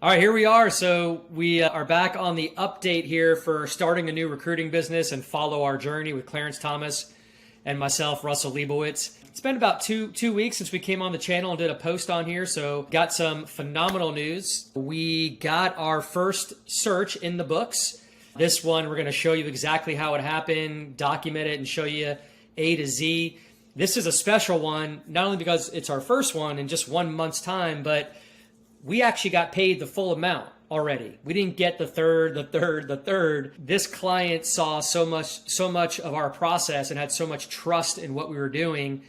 All right, here we are. So we are back on the update here for starting a new recruiting business and follow our journey with Clarence Thomas and myself, Russell Liebowitz. It's been about two weeks since we came on the channel and did a post on here. So got some phenomenal news. We got our first search in the books. This one, we're going to show you exactly how it happened, document it, and show you A to Z. This is a special one, not only because it's our first one in just 1 month's time, but we actually got paid the full amount already. We didn't get the third. This client saw so much of our process and had so much trust in what we were doing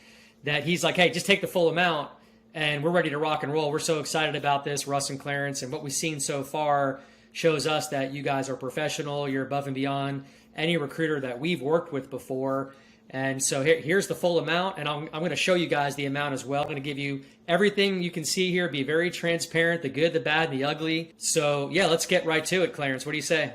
that he's like, hey, just take the full amount and we're ready to rock and roll. We're so excited about this, Russ and Clarence, and what we've seen so far shows us that you guys are professional. You're above and beyond any recruiter that we've worked with before. And so here's the full amount, and I'm going to show you guys the amount as well. I'm going to give you everything you can see here, be very transparent, the good, the bad, the ugly. So yeah, let's get right to it, Clarence. What do you say?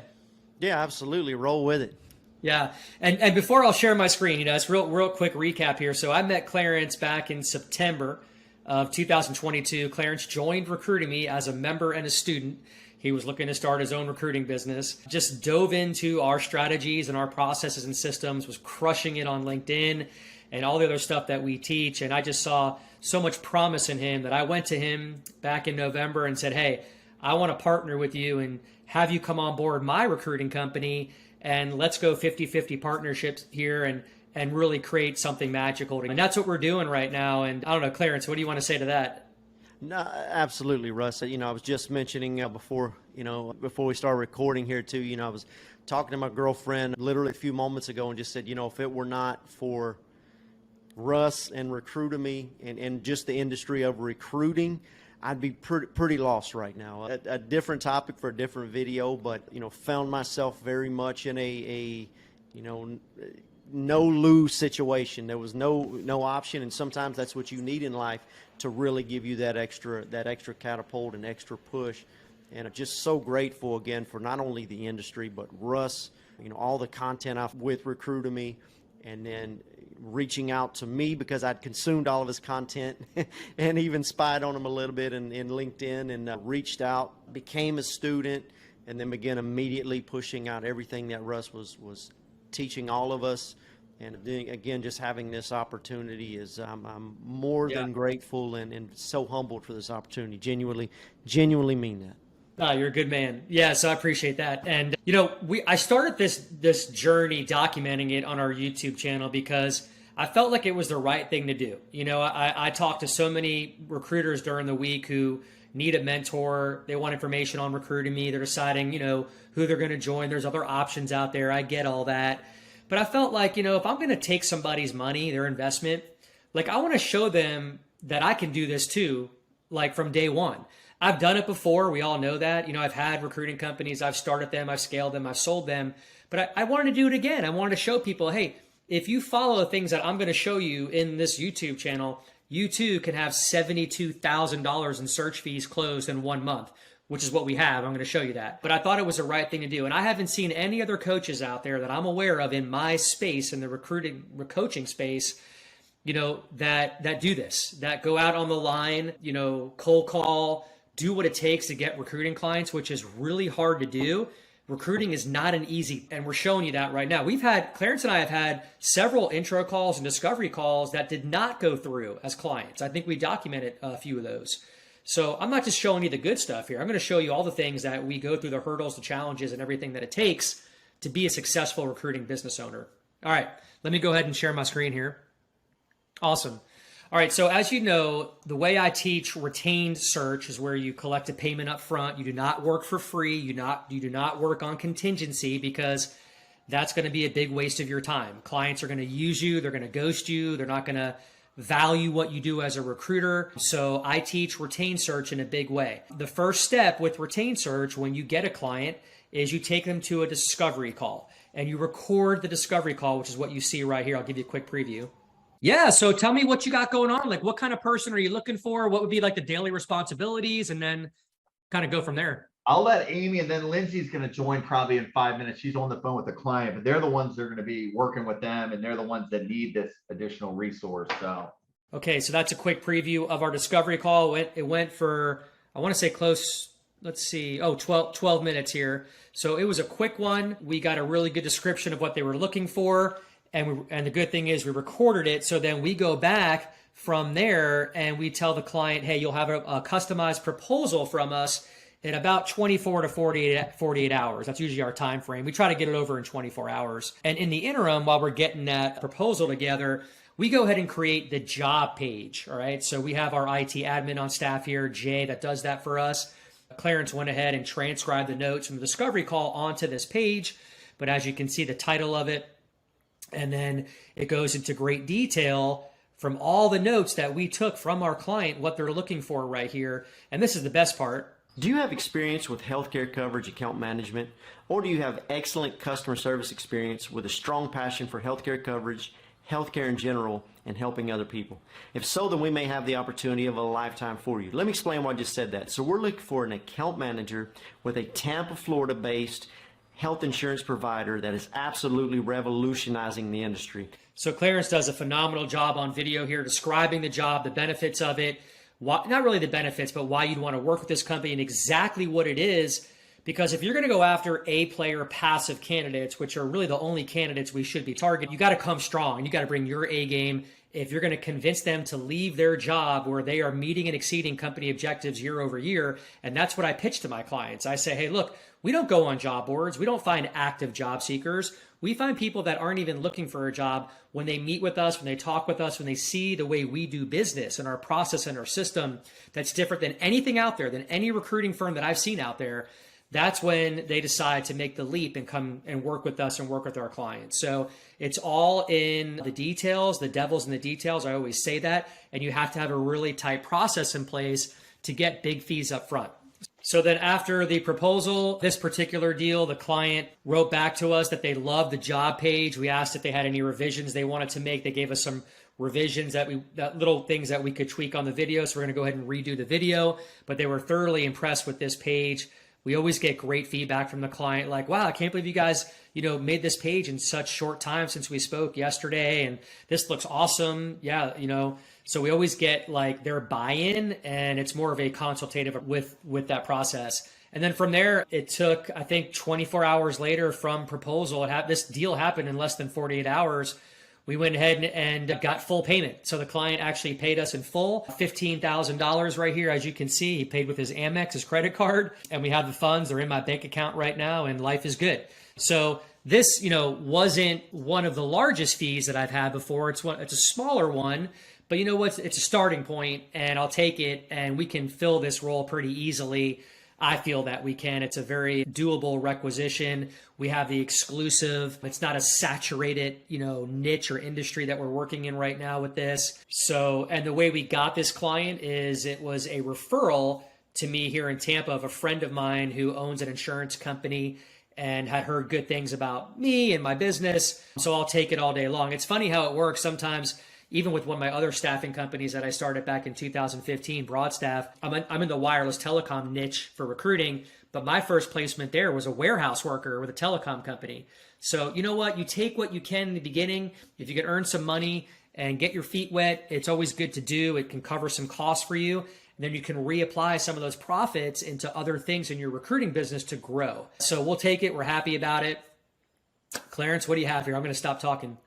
Yeah, absolutely. Roll with it. Yeah, and before I'll share my screen, it's real quick recap here. So I met Clarence back in September of 2022. Clarence joined Recruitemy as a member and a student. He was looking to start his own recruiting business, just dove into our strategies and our processes and systems, was crushing it on LinkedIn and all the other stuff that we teach. And I just saw so much promise in him that I went to him back in November and said, hey, I want to partner with you and have you come on board my recruiting company, and let's go 50-50 partnerships here and really create something magical. And that's what we're doing right now. And I don't know, Clarence, what do you want to say to that? No, absolutely, Russ. I was just mentioning before we started recording here too, I was talking to my girlfriend literally a few moments ago and just said, if it were not for Russ and Recruitemy and just the industry of recruiting, I'd be pretty lost right now. A different topic for a different video, but, found myself very much in a no lose situation. There was no option, and sometimes that's what you need in life to really give you that extra catapult and extra push. And I'm just so grateful again for not only the industry but Russ, all the content with Recruitemy, and then reaching out to me because I'd consumed all of his content and even spied on him a little bit in LinkedIn, and reached out, became a student, and then began immediately pushing out everything that Russ was teaching all of us. And again, just having this opportunity is I'm more than grateful and so humbled for this opportunity. Genuinely mean that. Oh, you're a good man. Yeah, so I appreciate that. And I started this journey documenting it on our YouTube channel because I felt like it was the right thing to do. I talked to so many recruiters during the week who need a mentor. They want information on Recruitemy. They're deciding, who they're going to join. There's other options out there. I get all that. But I felt like, if I'm going to take somebody's money, their investment, like I want to show them that I can do this too, like from day one. I've done it before. We all know that. I've had recruiting companies. I've started them. I've scaled them. I've sold them. But I wanted to do it again. I wanted to show people, hey, if you follow the things that I'm going to show you in this YouTube channel, you too can have $72,000 in search fees closed in 1 month, which is what we have. I'm going to show you that. But I thought it was the right thing to do. And I haven't seen any other coaches out there that I'm aware of in my space, in the coaching space, that do this, that go out on the line, cold call, do what it takes to get recruiting clients, which is really hard to do. Recruiting is not an easy, and we're showing you that right now. Clarence and I have had several intro calls and discovery calls that did not go through as clients. I think we documented a few of those. So I'm not just showing you the good stuff here. I'm going to show you all the things that we go through, the hurdles, the challenges, and everything that it takes to be a successful recruiting business owner. All right, let me go ahead and share my screen here. Awesome. All right, so as you know, the way I teach retained search is where you collect a payment up front. You do not work for free. You do not work on contingency, because that's going to be a big waste of your time. Clients are going to use you. They're going to ghost you. They're not going to value what you do as a recruiter. So I teach retained search in a big way. The first step with retained search when you get a client is you take them to a discovery call and you record the discovery call, which is what you see right here. I'll give you a quick preview. Yeah, so tell me what you got going on. Like, what kind of person are you looking for? What would be like the daily responsibilities, and then kind of go from there. I'll let Amy, and then Lindsay's going to join probably in 5 minutes. She's on the phone with the client, but they're the ones that are going to be working with them, and they're the ones that need this additional resource. So, okay, so that's a quick preview of our discovery call. It went for, I want to say close let's see, 12 minutes here. So it was a quick one. We got a really good description of what they were looking for. And the good thing is we recorded it. So then we go back from there and we tell the client, hey, you'll have a customized proposal from us in about 24 to 48 hours. That's usually our time frame. We try to get it over in 24 hours. And in the interim, while we're getting that proposal together, we go ahead and create the job page. All right. So we have our IT admin on staff here, Jay, that does that for us. Clarence went ahead and transcribed the notes from the discovery call onto this page. But as you can see, the title of it, and then it goes into great detail from all the notes that we took from our client, what they're looking for right here. And this is the best part. Do you have experience with healthcare coverage account management, or do you have excellent customer service experience with a strong passion for healthcare coverage, healthcare in general, and helping other people? If so, then we may have the opportunity of a lifetime for you. Let me explain why I just said that. So we're looking for an account manager with a Tampa, Florida-based health insurance provider that is absolutely revolutionizing the industry. So Clarence does a phenomenal job on video here describing the job, the benefits of it, not really the benefits, but why you'd want to work with this company and exactly what it is. Because if you're going to go after A-player passive candidates, which are really the only candidates we should be targeting, you got to come strong and you got to bring your A game. If you're going to convince them to leave their job where they are meeting and exceeding company objectives year over year, and that's what I pitch to my clients. I say, hey, look, we don't go on job boards. We don't find active job seekers. We find people that aren't even looking for a job. When they meet with us, when they talk with us, when they see the way we do business and our process and our system that's different than anything out there, than any recruiting firm that I've seen out there, that's when they decide to make the leap and come and work with us and work with our clients. So it's all in the details, the devil's in the details. I always say that. And you have to have a really tight process in place to get big fees up front. So then after the proposal, this particular deal, the client wrote back to us that they loved the job page. We asked if they had any revisions they wanted to make. They gave us some revisions that little things that we could tweak on the video. So we're going to go ahead and redo the video, but they were thoroughly impressed with this page. We always get great feedback from the client, like, wow, I can't believe you guys, made this page in such short time since we spoke yesterday. And this looks awesome. Yeah. So we always get like their buy-in, and it's more of a consultative with that process. And then from there, it took, I think 24 hours later from proposal, this deal happened in less than 48 hours. We went ahead and got full payment. So the client actually paid us in full, $15,000 right here. As you can see, he paid with his Amex, his credit card, and we have the funds. They're in my bank account right now, and life is good. So this, wasn't one of the largest fees that I've had before. It's a smaller one, but you know what? It's a starting point, and I'll take it, and we can fill this role pretty easily. I feel that we can. It's a very doable requisition. We have the exclusive. It's not a saturated, niche or industry that we're working in right now with this. So, and the way we got this client is it was a referral to me here in Tampa of a friend of mine who owns an insurance company and had heard good things about me and my business. So I'll take it all day long. It's funny how it works. Sometimes even with one of my other staffing companies that I started back in 2015, Broadstaff, I'm in the wireless telecom niche for recruiting, but my first placement there was a warehouse worker with a telecom company. So you know what? You take what you can in the beginning. If you can earn some money and get your feet wet, it's always good to do. It can cover some costs for you. And then you can reapply some of those profits into other things in your recruiting business to grow. So we'll take it. We're happy about it. Clarence, what do you have here? I'm going to stop talking.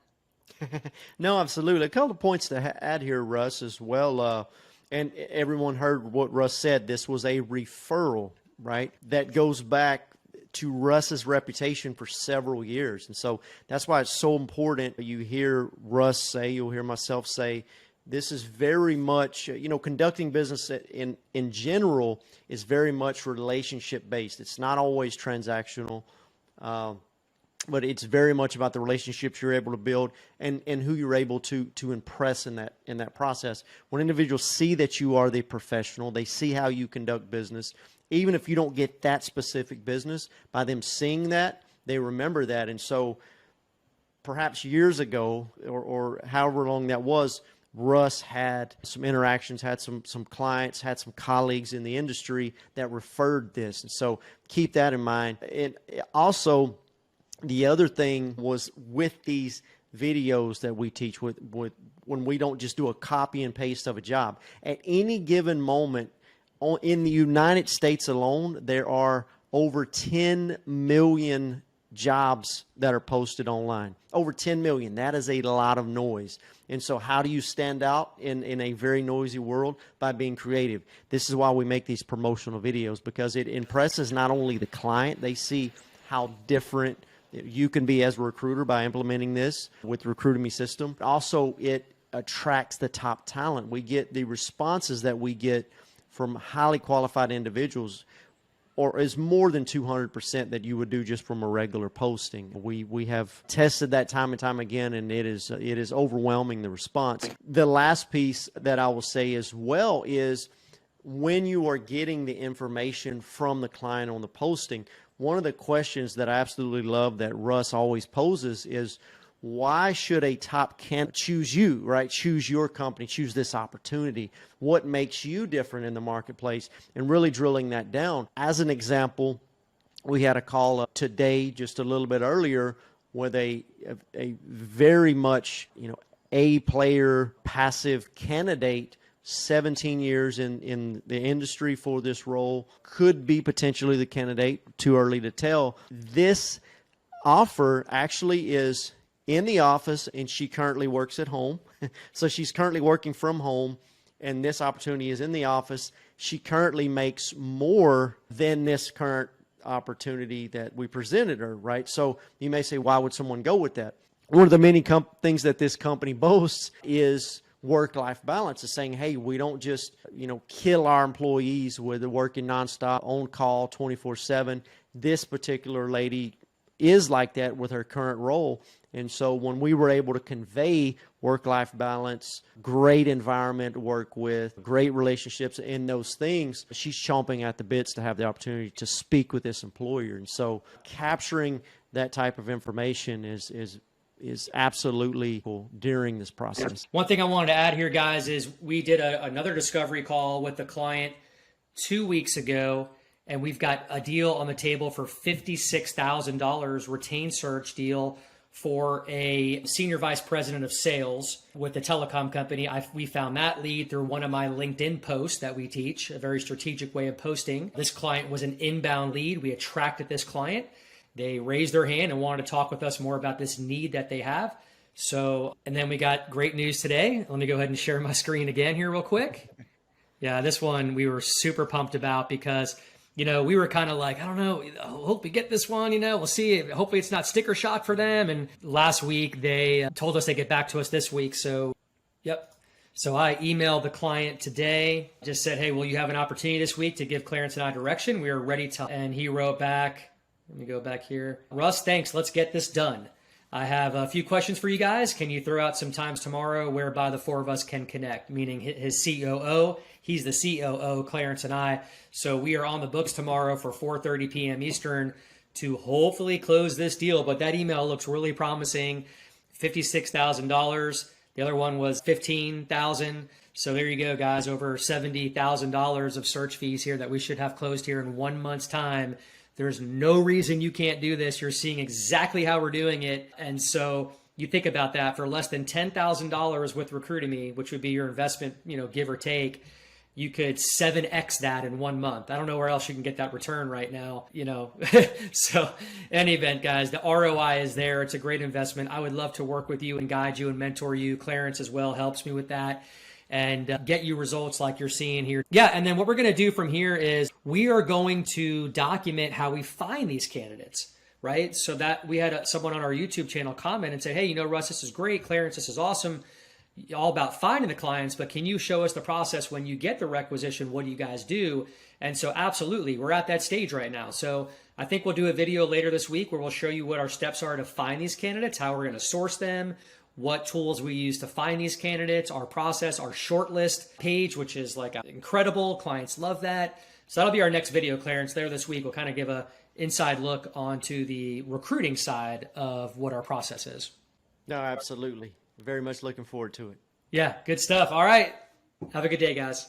No, absolutely. A couple of points to add here, Russ, as well. And everyone heard what Russ said. This was a referral, right? That goes back to Russ's reputation for several years. And so that's why it's so important. You hear Russ say, you'll hear myself say, this is very much, conducting business in general is very much relationship based. It's not always transactional. But it's very much about the relationships you're able to build and who you're able to impress in that process. When individuals see that you are the professional, they see how you conduct business, even if you don't get that specific business, by them seeing that, they remember that. And so perhaps years ago or however long that was, Russ had some interactions, had some clients, had some colleagues in the industry that referred this. And so keep that in mind. And also, the other thing was with these videos that we teach when we don't just do a copy and paste of a job. At any given moment, In the United States alone, there are over 10 million jobs that are posted online. Over 10 million. That is a lot of noise. And so how do you stand out in a very noisy world? By being creative. This is why we make these promotional videos, because it impresses not only the client, they see how different you can be as a recruiter by implementing this with the Recruitemy system. Also, it attracts the top talent. We get the responses that we get from highly qualified individuals, or is more than 200% that you would do just from a regular posting. We have tested that time and time again, and it is overwhelming, the response. The last piece that I will say as well is when you are getting the information from the client on the posting, one of the questions that I absolutely love that Russ always poses is, why should a top candidate choose you, right? Choose your company, choose this opportunity. What makes you different in the marketplace? And really drilling that down. As an example, we had a call today, just a little bit earlier, with a very much, A-player passive candidate, 17 years in the industry for this role, could be potentially the candidate, too early to tell. This offer actually is in the office, and she currently works at home. So she's currently working from home, and this opportunity is in the office. She currently makes more than this current opportunity that we presented her, right? So you may say, why would someone go with that? One of the many things that this company boasts is work-life balance, is saying, hey, we don't just, kill our employees with working nonstop, on call 24/7. This particular lady is like that with her current role. And so when we were able to convey work-life balance, great environment to work with, great relationships in those things, she's chomping at the bits to have the opportunity to speak with this employer. And so capturing that type of information is absolutely cool during this process. One thing I wanted to add here, guys, is we did another discovery call with the client 2 weeks ago, and we've got a deal on the table for $56,000 retained search deal for a senior vice president of sales with the telecom company. We found that lead through one of my LinkedIn posts that we teach, a very strategic way of posting. This client was an inbound lead. We attracted this client. They raised their hand and wanted to talk with us more about this need that they have. So, and then we got great news today. Let me go ahead and share my screen again here real quick. Yeah, this one we were super pumped about because we were kind of like, I don't know, I hope we get this one, we'll see. Hopefully it's not sticker shock for them. And last week they told us they get back to us this week. So, yep. So I emailed the client today, just said, hey, will you have an opportunity this week to give Clarence and I direction? We are ready to, and he wrote back, let me go back here. Russ, thanks. Let's get this done. I have a few questions for you guys. Can you throw out some times tomorrow whereby the four of us can connect? Meaning his COO, he's the COO, Clarence and I. So we are on the books tomorrow for 4:30 p.m. Eastern to hopefully close this deal. But that email looks really promising. $56,000. The other one was $15,000. So there you go, guys. Over $70,000 of search fees here that we should have closed here in 1 month's time. There's no reason you can't do this. You're seeing exactly how we're doing it. And so you think about that, for less than $10,000 with Recruitemy, which would be your investment, give or take, you could 7x that in 1 month. I don't know where else you can get that return right now, So in any event, guys, the ROI is there. It's a great investment. I would love to work with you and guide you and mentor you. Clarence as well helps me with that. And get you results like you're seeing here. Yeah, and then what we're going to do from here is we are going to document how we find these candidates, right? So that we had someone on our YouTube channel comment and say, hey, Russ, this is great. Clarence, this is awesome. All about finding the clients, but can you show us the process when you get the requisition? What do you guys do? And so absolutely, we're at that stage right now. So I think we'll do a video later this week where we'll show you what our steps are to find these candidates, how we're going to source them, what tools we use to find these candidates, our process, our shortlist page, which is like incredible. Clients love that. So that'll be our next video, Clarence. There this week, we'll kind of give a inside look onto the recruiting side of what our process is. No, absolutely. Very much looking forward to it. Yeah, good stuff. All right. Have a good day, guys.